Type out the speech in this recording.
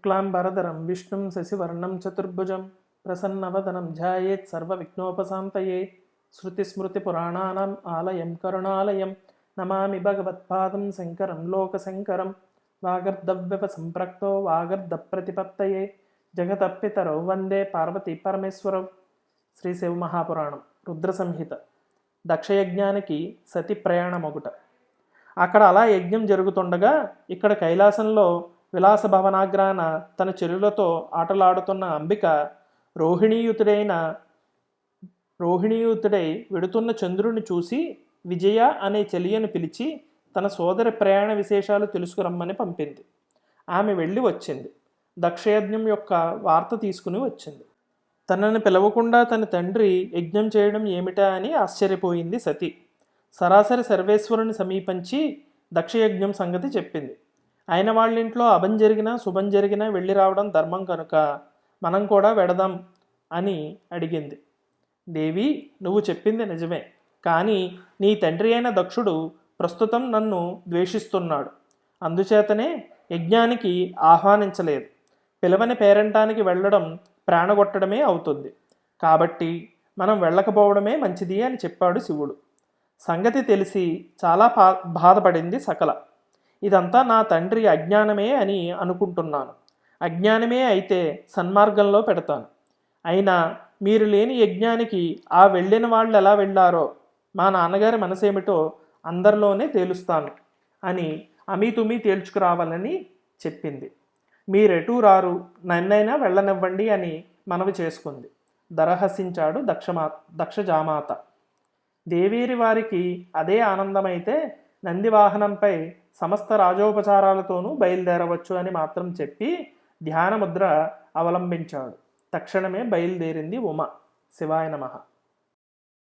శుక్లాంబరధరం విష్ణుం శశివర్ణం చతుర్భుజం ప్రసన్నవదనం ధ్యాయేత్ సర్వవిఘ్నోపశాంతయే శృతిస్మృతిపురాణానాం ఆలయం కరుణాలయం నమామి భగవత్పాదం శంకరం లోకశంకరం వాగర్ధవ్యవ సంప్రక్తో వాగర్ధప్రతిపత్తయే జగతప్పితరౌ వందే పార్వతీ పరమేశ్వరౌ. శ్రీశైవ మహాపురాణం రుద్ర సంహిత. దక్షయజ్ఞానికి సతి ప్రయాణమొకట. అక్కడ అలా యజ్ఞం జరుగుతుండగా ఇక్కడ కైలాసంలో విలాస భవనాగ్రాన తన చెరువులతో ఆటలాడుతున్న అంబిక రోహిణీయుతుడై వెడుతున్న చంద్రుని చూసి విజయ అనే చెలియను పిలిచి తన సోదరి ప్రయాణ విశేషాలు తెలుసుకురమ్మని పంపింది. ఆమె వెళ్ళి వచ్చింది. దక్షయజ్ఞం యొక్క వార్త తీసుకుని వచ్చింది. తనని పిలవకుండా తన తండ్రి యజ్ఞం చేయడం ఏమిటా అని ఆశ్చర్యపోయింది సతి. సరాసరి సర్వేశ్వరుని సమీపించి దక్షయజ్ఞం సంగతి చెప్పింది. ఆయన వాళ్ళింట్లో అభం జరిగినా శుభం జరిగినా వెళ్ళి రావడం ధర్మం కనుక మనం కూడా వెడదాం అని అడిగింది. దేవి, నువ్వు చెప్పింది నిజమే, కానీ నీ తండ్రి అయిన దక్షుడు ప్రస్తుతం నన్ను ద్వేషిస్తున్నాడు. అందుచేతనే యజ్ఞానికి ఆహ్వానించలేదు. పిలవని పేరంటానికి వెళ్ళడం ప్రాణగొట్టడమే అవుతుంది. కాబట్టి మనం వెళ్ళకపోవడమే మంచిది అని చెప్పాడు శివుడు. సంగతి తెలిసి చాలా బాధపడింది సకల. ఇదంతా నా తండ్రి అజ్ఞానమే అని అనుకుంటున్నాను. అజ్ఞానమే అయితే సన్మార్గంలో పెడతాను. అయినా మీరు లేని యజ్ఞానికి ఆ వెళ్ళిన వాళ్ళు ఎలా వెళ్ళారో, మా నాన్నగారి మనసేమిటో అందరిలోనే తేలుస్తాను అని అమీతుమీ తేల్చుకురావాలని చెప్పింది. మీరెటూ రారు, నన్నైనా వెళ్ళనివ్వండి అని మనవి చేసుకుంది. దరహసించాడు దక్షజామాత. దేవేరి వారికి అదే ఆనందమైతే నందివాహనంపై సమస్త రాజోపచారాలతోనూ బయలుదేరవచ్చు అని మాత్రం చెప్పి ధ్యానముద్ర అవలంబించాడు. తక్షణమే బయలుదేరింది ఉమ. శివాయ నమః.